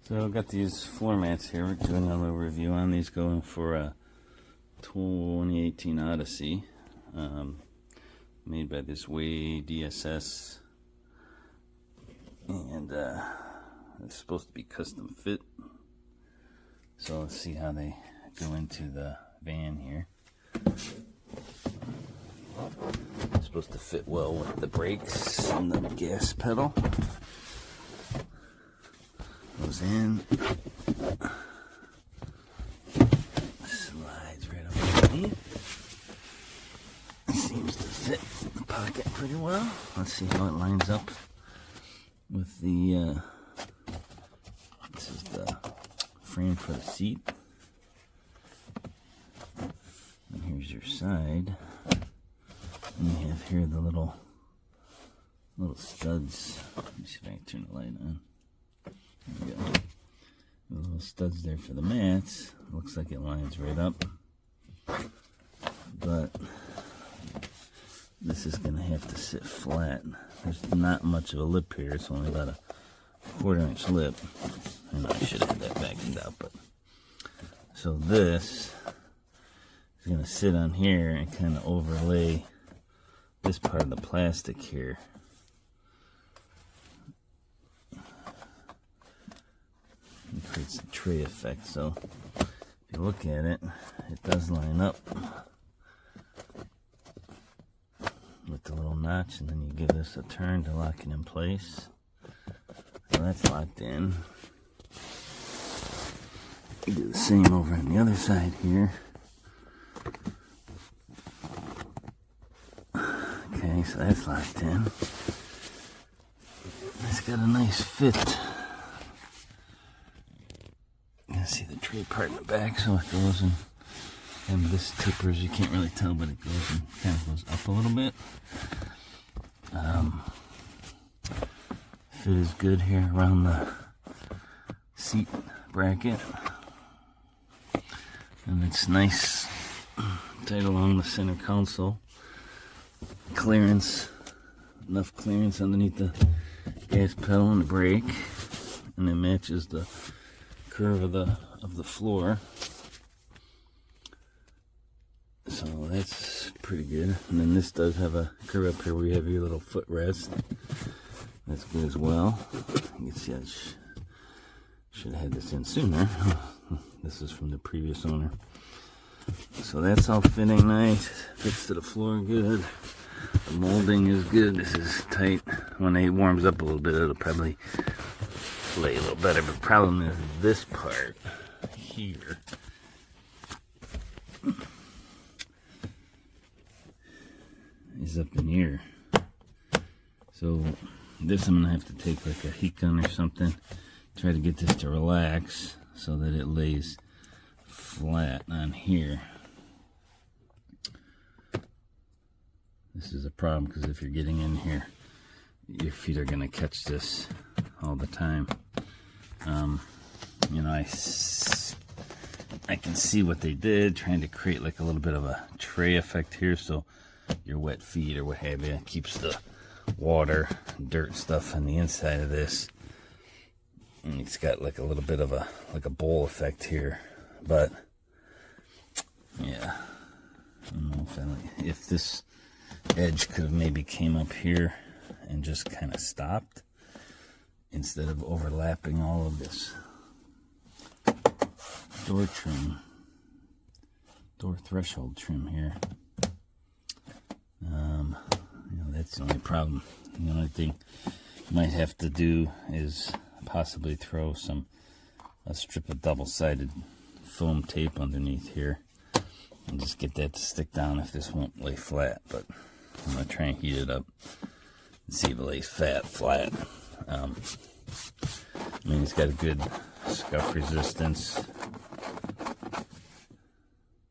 So I've got these floor mats here. We're doing a little review on these, going for a 2018 Odyssey, made by this WAYIDSS, and it's supposed to be custom fit. So let's see how they go into the van here. It's supposed to fit well with the brakes and the gas pedal. Goes in, slides right up underneath. It seems to fit the pocket pretty well. Let's see how it lines up with the, this is the frame for the seat. And here's your side. And you have here the little studs. Let me see if I can turn the light on. There we go. The little studs there for the mats. Looks like it lines right up. But this is going to have to sit flat. There's not much of a lip here. It's only about a 1/4 inch lip. And I should have that vacuumed out. But so this is going to sit on here and kind of overlay this part of the plastic here. It creates a tray effect. So if you look at it, it does line up with the little notch, and then you give this a turn to lock it in place. So that's locked in. You do the same over on the other side here. Okay, so that's locked in. It's got a nice fit. See the tray part in the back, so it goes and this tapers, you can't really tell, but it goes and kind of goes up a little bit. Fit is good here around the seat bracket, and it's nice tight along the center console. Clearance, enough clearance underneath the gas pedal and the brake, and it matches the curve of the floor, so that's pretty good. And then this does have a curve up here where you have your little footrest. That's good as well. You can see I should have had this in sooner. This is from the previous owner. So that's all fitting nice. Fits to the floor good. The molding is good. This is tight. When it warms up a little bit, it'll probably lay a little better, but the problem is this part here is up in here. So this I'm gonna have to take like a heat gun or something, try to get this to relax so that it lays flat on here. This is a problem because if you're getting in here, your feet are gonna catch this all the time. You know, I can see what they did, trying to create like a little bit of a tray effect here, so your wet feet or what have you keeps the water, dirt stuff on the inside of this, and it's got like a little bit of a bowl effect here. But yeah, I don't know if this edge could have maybe came up here and just kind of stopped, instead of overlapping all of this door trim, door threshold trim here. You know, that's the only problem. The only thing you might have to do is possibly throw a strip of double-sided foam tape underneath here and just get that to stick down if this won't lay flat. But I'm gonna try and heat it up and see if it lays flat. I mean, it's got a good scuff resistance.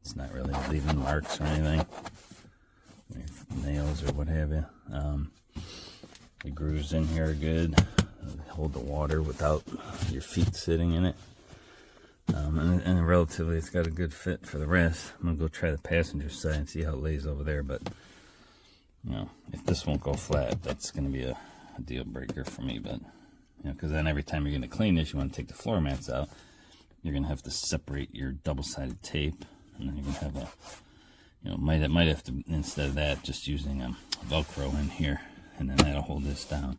It's not really leaving marks or anything, nails or what have you. The grooves in here are good. They hold the water without your feet sitting in it. And relatively, it's got a good fit for the rest. I'm gonna go try the passenger side and see how it lays over there. But you know, if this won't go flat, that's gonna be a deal breaker for me. But You know, because then every time you're going to clean this, you want to take the floor mats out. You're going to have to separate your double-sided tape, and then you're going to have a, you know, might have to, instead of that, just using Velcro in here, and then that'll hold this down.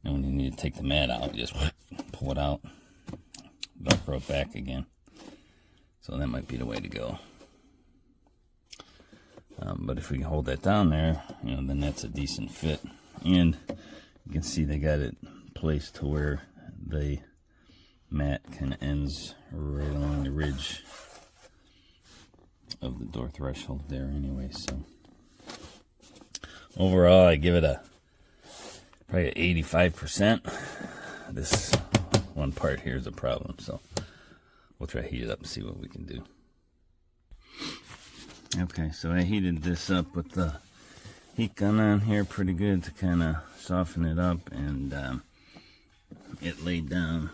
And when you need to take the mat out, you just pull it out, Velcro it back again. So that might be the way to go. But if we can hold that down there, you know, then that's a decent fit. And you can see they got it placed to where the mat kind of ends right along the ridge of the door threshold there anyway. So overall, I give it probably 85%. This one part here is a problem, so we'll try to heat it up and see what we can do. Okay, so I heated this up with the heat gun on here pretty good to kind of soften it up, and it laid down.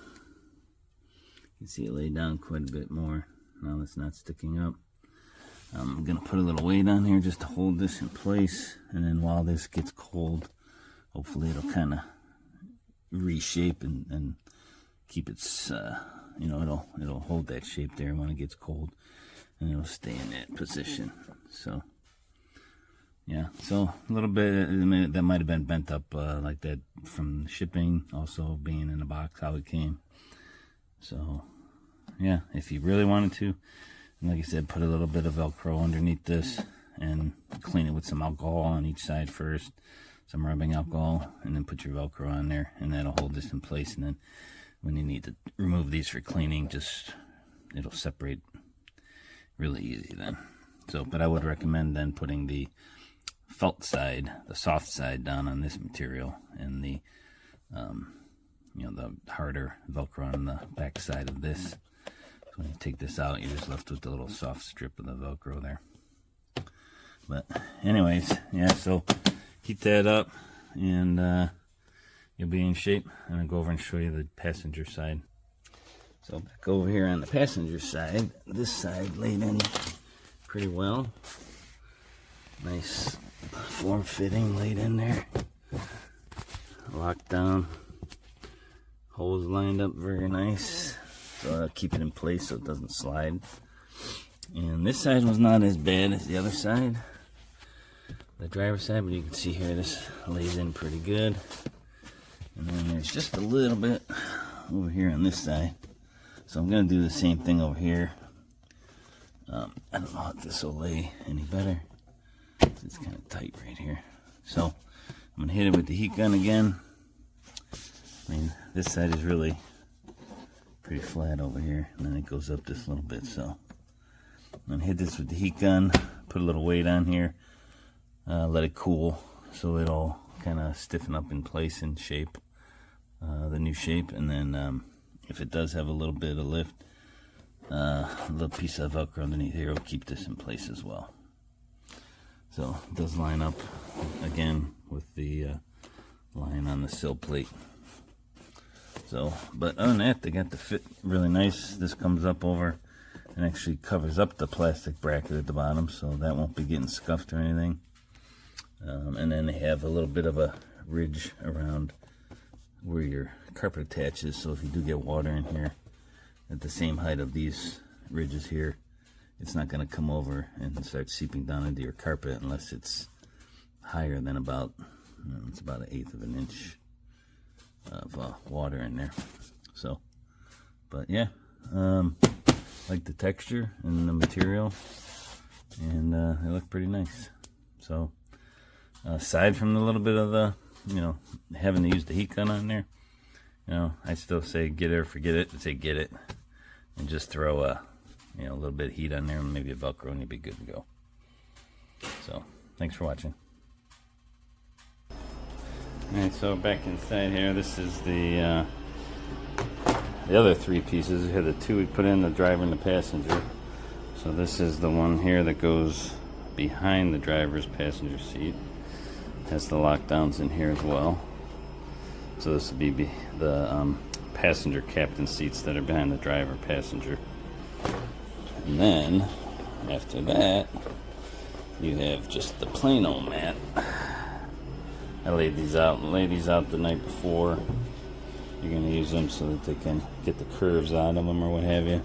You can see it laid down quite a bit more. Now it's not sticking up. I'm going to put a little weight on here just to hold this in place, and then while this gets cold, hopefully it'll kind of reshape and keep its, you know, it'll hold that shape there when it gets cold, and it'll stay in that position. So yeah, so a little bit that might have been bent up like that from shipping, also being in the box how it came. So yeah, if you really wanted to, and like I said, put a little bit of Velcro underneath this and clean it with some alcohol on each side first, some rubbing alcohol, and then put your Velcro on there, and that'll hold this in place. And then when you need to remove these for cleaning, just it'll separate really easy then. So, but I would recommend then putting the felt side, the soft side, down on this material, and the you know, the harder Velcro on the back side of this. So when you take this out, you're just left with the little soft strip of the Velcro there. But anyways, yeah, so heat that up, and you'll be in shape. And I'll go over and show you the passenger side. So back over here on the passenger side, this side laid in pretty well. Nice form fitting laid in there. Locked down. Holes lined up very nice. So I'll keep it in place so it doesn't slide. And this side was not as bad as the other side, the driver's side, but you can see here this lays in pretty good. And then there's just a little bit over here on this side. So I'm going to do the same thing over here. I don't know if this will lay any better. It's kind of tight right here. So I'm going to hit it with the heat gun again. I mean, this side is really pretty flat over here, and then it goes up just a little bit. So I'm going to hit this with the heat gun, put a little weight on here, let it cool so it'll kind of stiffen up in place and shape, the new shape. And then if it does have a little bit of lift, a little piece of Velcro underneath here will keep this in place as well. So it does line up again with the line on the sill plate. So, but other than that, they got the fit really nice. This comes up over and actually covers up the plastic bracket at the bottom, so that won't be getting scuffed or anything. And then they have a little bit of a ridge around where your carpet attaches, so if you do get water in here at the same height of these ridges here, it's not going to come over and start seeping down into your carpet unless it's higher than about, it's about 1/8 of an inch of water in there. So, but yeah, like the texture and the material, and they look pretty nice. So aside from the little bit of the, you know, having to use the heat gun on there, you know, I still say get it or forget it. I say get it and just throw a, you know, a little bit of heat on there and maybe a Velcro, and you'll be good to go. So thanks for watching. Alright, so back inside here, this is the other three pieces. Here, the two we put in, the driver and the passenger. So this is the one here that goes behind the driver's passenger seat. Has the lockdowns in here as well. So this would be the passenger captain seats that are behind the driver passenger. And then after that, you have just the plain old mat. I laid these out the night before, You're going to use them so that they can get the curves out of them or what have you.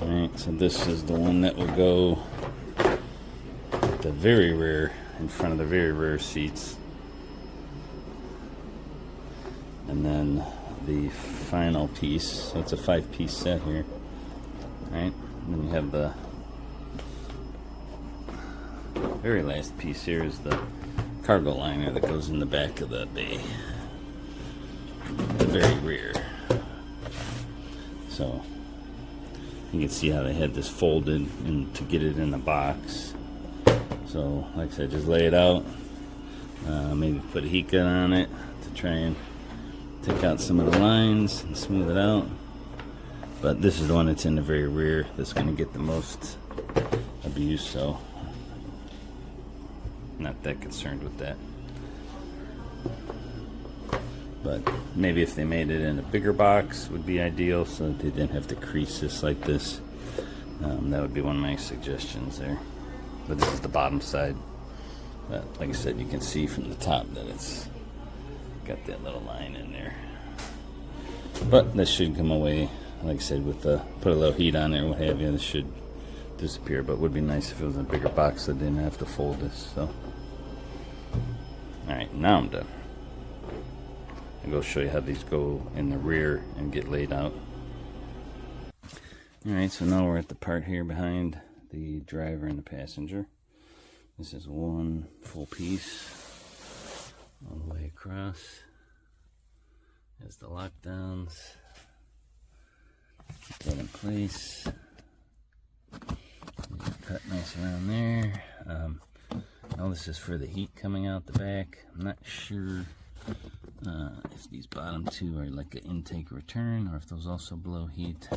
Alright, so this is the one that will go at the very rear, in front of the very rear seats. And then the final piece, so it's a 5-piece set here. Alright, and then you have the very last piece here is the cargo liner that goes in the back of the bay, the very rear. So you can see how they had this folded and to get it in the box. So like I said, just lay it out, maybe put a heat gun on it to try and take out some of the lines and smooth it out. But this is the one that's in the very rear that's going to get the most abuse, so not that concerned with that. But maybe if they made it in a bigger box would be ideal, so that they didn't have to crease this like this. That would be one of my suggestions there. But this is the bottom side. But like I said, you can see from the top that it's got that little line in there. But this should come away, like I said, with the put a little heat on it or what have you. This should disappear. But it would be nice if it was in a bigger box so I didn't have to fold this. So, all right, now I'm done. I'll go show you how these go in the rear and get laid out. Alright, so now we're at the part here behind the driver and the passenger. This is one full piece all the way across. There's the lockdowns. Put that in place. Cut nice around there. Now this is for the heat coming out the back. I'm not sure if these bottom two are like an intake return or if those also blow heat.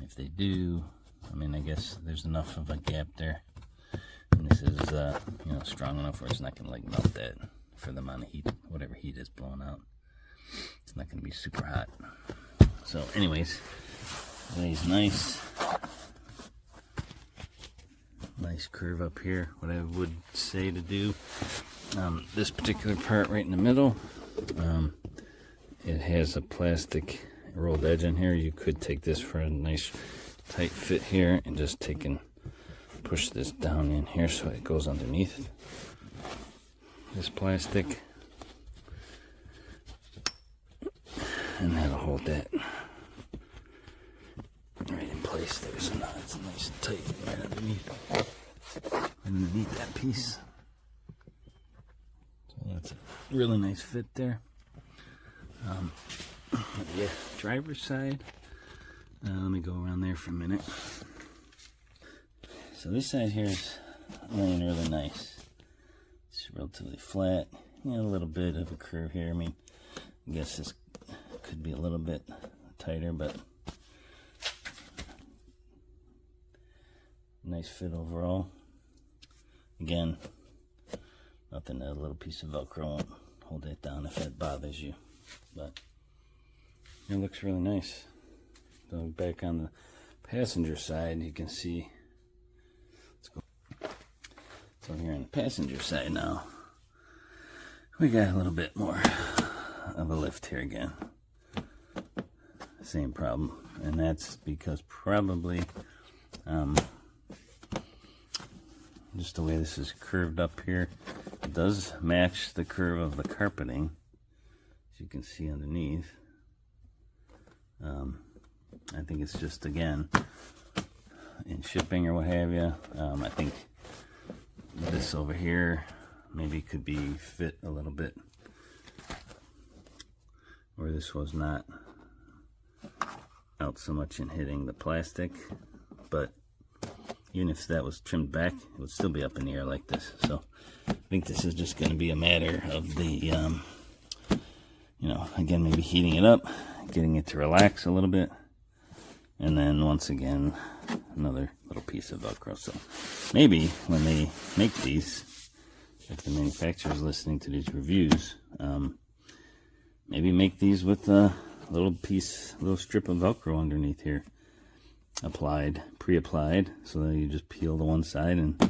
If they do, I mean, I guess there's enough of a gap there, and this is you know, strong enough where it's not gonna like melt that for the amount of heat, whatever heat is blowing out. It's not gonna be super hot. So anyways, lays nice curve up here. What I would say to do, this particular part right in the middle, it has a plastic rolled edge in here. You could take this for a nice tight fit here and just take and push this down in here so it goes underneath this plastic, and that'll hold that right in place there. So now it's nice and tight right underneath that piece. So that's a really nice fit there. The driver's side, let me go around there for a minute. So this side here is laying really nice. It's relatively flat. You know, a little bit of a curve here. I mean, I guess this could be a little bit tighter, but nice fit overall. Again, nothing that a little piece of Velcro won't hold that down if that bothers you. But it looks really nice. So back on the passenger side, you can see. Let's go. So here on the passenger side now, we got a little bit more of a lift here again. Same problem, and that's because probably just the way this is curved up here, it does match the curve of the carpeting, as you can see underneath. I think it's just, again, in shipping or what have you, I think this over here maybe could be fit a little bit where this was not out so much in hitting the plastic, but even if that was trimmed back, it would still be up in the air like this. So I think this is just going to be a matter of the, you know, again, maybe heating it up, getting it to relax a little bit, and then once again, another little piece of Velcro. So maybe when they make these, if the manufacturer is listening to these reviews, maybe make these with a little strip of Velcro underneath here, pre-applied, so that you just peel the one side and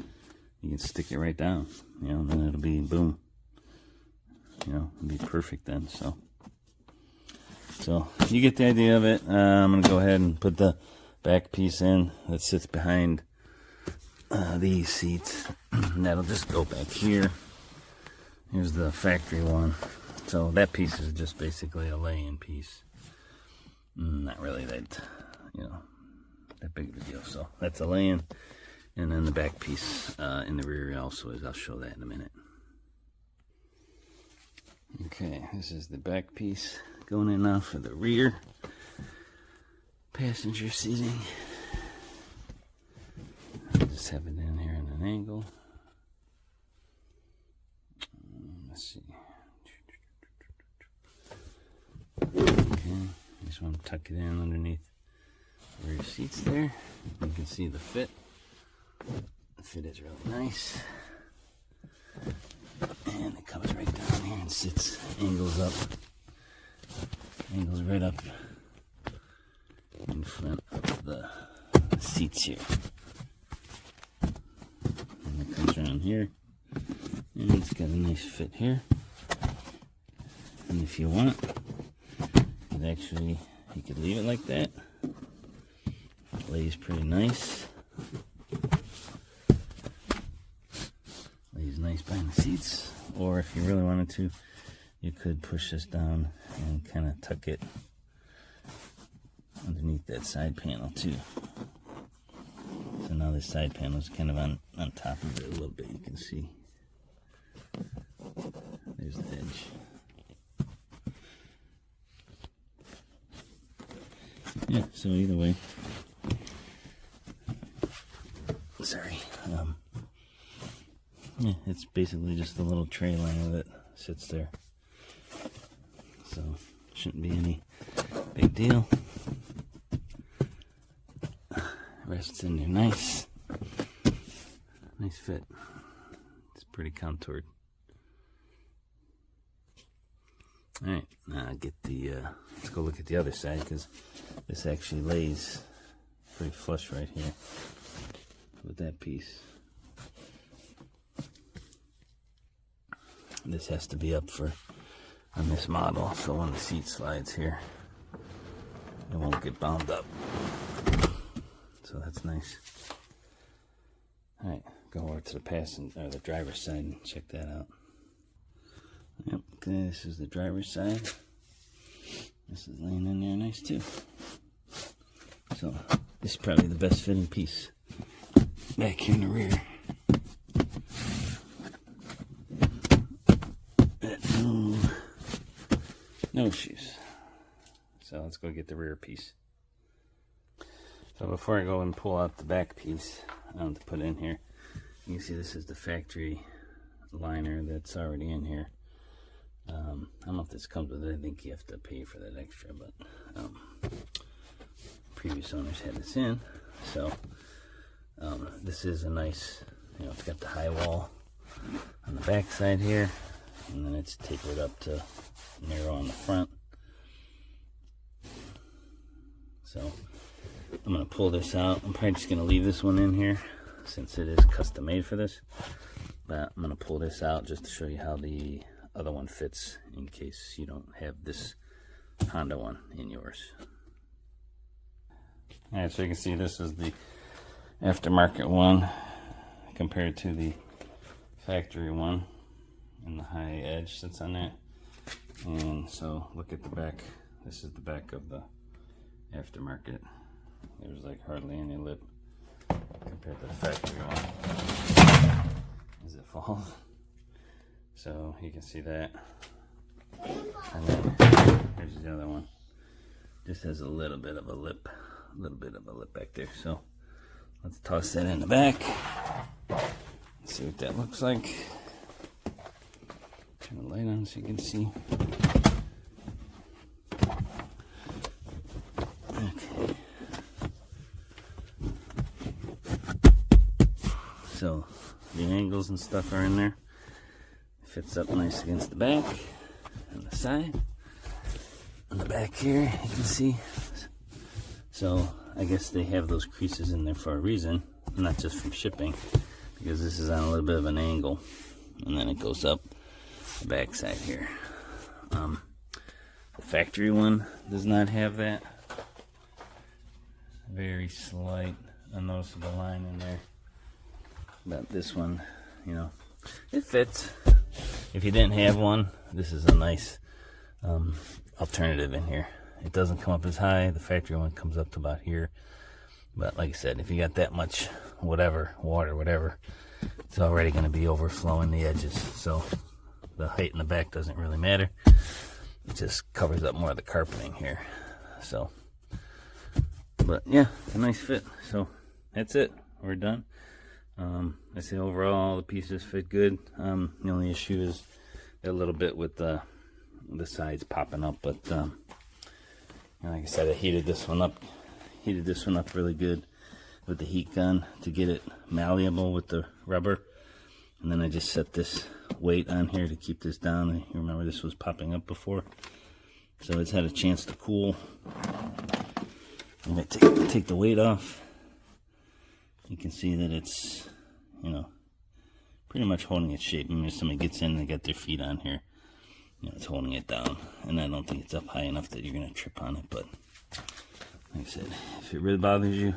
you can stick it right down, you know, and then it'll be boom, you know, it'll be perfect then. So So you get the idea of it. I'm going to go ahead and put the back piece in that sits behind these seats. And that'll just go back here. Here's the factory one. So that piece is just basically a lay-in piece. Not really that, that big of a deal. So that's a lay-in. And then the back piece in the rear also is. I'll show that in a minute. Okay, this is the back piece going in now for the rear passenger seating. I'll just have it in here at an angle. Let's see. Okay, just want to tuck it in underneath the rear seats there. You can see the fit. The fit is really nice. And it comes right down here and sits, angles right up in front of the seats here. And it comes around here, and it's got a nice fit here. And if you want, you could leave it like that. It lays pretty nice. Lays nice behind the seats. Or if you really wanted to, you could push this down and kind of tuck it underneath that side panel too. So now this side panel is kind of on top of it a little bit. You can see there's the edge. Yeah, so either way, sorry, yeah, it's basically just a little tray liner that sits there, so shouldn't be any big deal. Rests in there nice fit. It's pretty contoured. All right, now get the let's go look at the other side, because this actually lays pretty flush right here with that piece. This has to be up on this model, so when the seat slides here, it won't get bound up. So that's nice. All right, go over to the driver's side and check that out. Yep, okay, this is the driver's side. This is laying in there nice too. So this is probably the best fitting piece back here in the rear. No issues. So let's go get the rear piece. So before I go and pull out the back piece, I want to put in here. You can see this is the factory liner that's already in here. I don't know if this comes with it. I think you have to pay for that extra, but previous owners had this in. So this is a nice, it's got the high wall on the back side here, and then it's tapered up to narrow on the front. So I'm going to pull this out. I'm probably just going to leave this one in here since it is custom made for this. But I'm going to pull this out just to show you how the other one fits in case you don't have this Honda one in yours. Alright, so you can see this is the aftermarket one compared to the factory one, and the high edge sits on that. And so look at the back. This is the back of the aftermarket. There's like hardly any lip compared to the factory one as it falls. So you can see that. And then here's the other one. Just has a little bit of a lip back there. So let's toss that in the back. Let's see what that looks like. Turn the light on so you can see. Okay. So the angles and stuff are in there. It fits up nice against the back and the side. On the back here, you can see. So I guess they have those creases in there for a reason, not just from shipping, because this is on a little bit of an angle, and then it goes up the back side here. The factory one does not have that. Very slight, unnoticeable line in there. But this one, you know, it fits. If you didn't have one, this is a nice alternative in here. It doesn't come up as high. The factory one comes up to about here. But like I said, if you got that much water, whatever, it's already going to be overflowing the edges. So the height in the back doesn't really matter. It just covers up more of the carpeting here. So, but yeah, a nice fit. So that's it. We're done. I say overall the pieces fit good. The only issue is a little bit with the sides popping up, but like I said, I heated this one up really good with the heat gun to get it malleable with the rubber, and then I just set this weight on here to keep this down. You remember this was popping up before, so it's had a chance to cool. I'm going to take the weight off. You can see that it's, you know, pretty much holding its shape. I mean, if somebody gets in and they got their feet on here, you know, it's holding it down. And I don't think it's up high enough that you're going to trip on it. But like I said, if it really bothers you,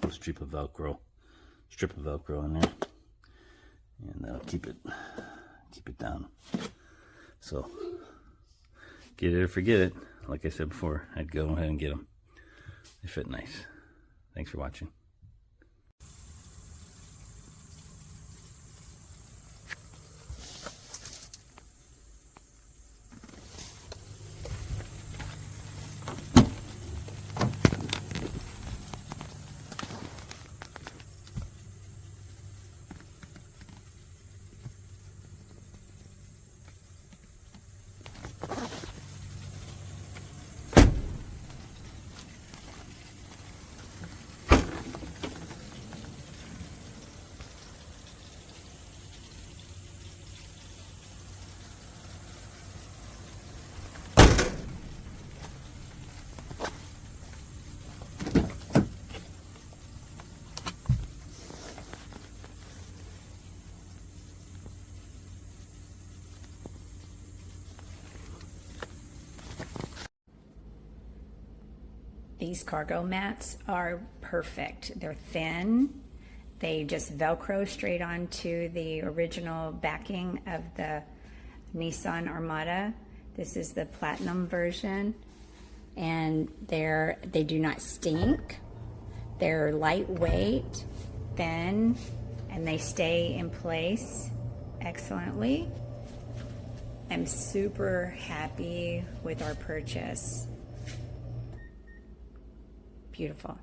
put a strip of Velcro in there, and that'll keep it down. So get it or forget it. Like I said before, I'd go ahead and get them. They fit nice. Thanks for watching. These cargo mats are perfect. They're thin. They just Velcro straight onto the original backing of the Nissan Armada. This is the Platinum version, and they do not stink. They're lightweight, thin, and they stay in place excellently. I'm super happy with our purchase. Beautiful.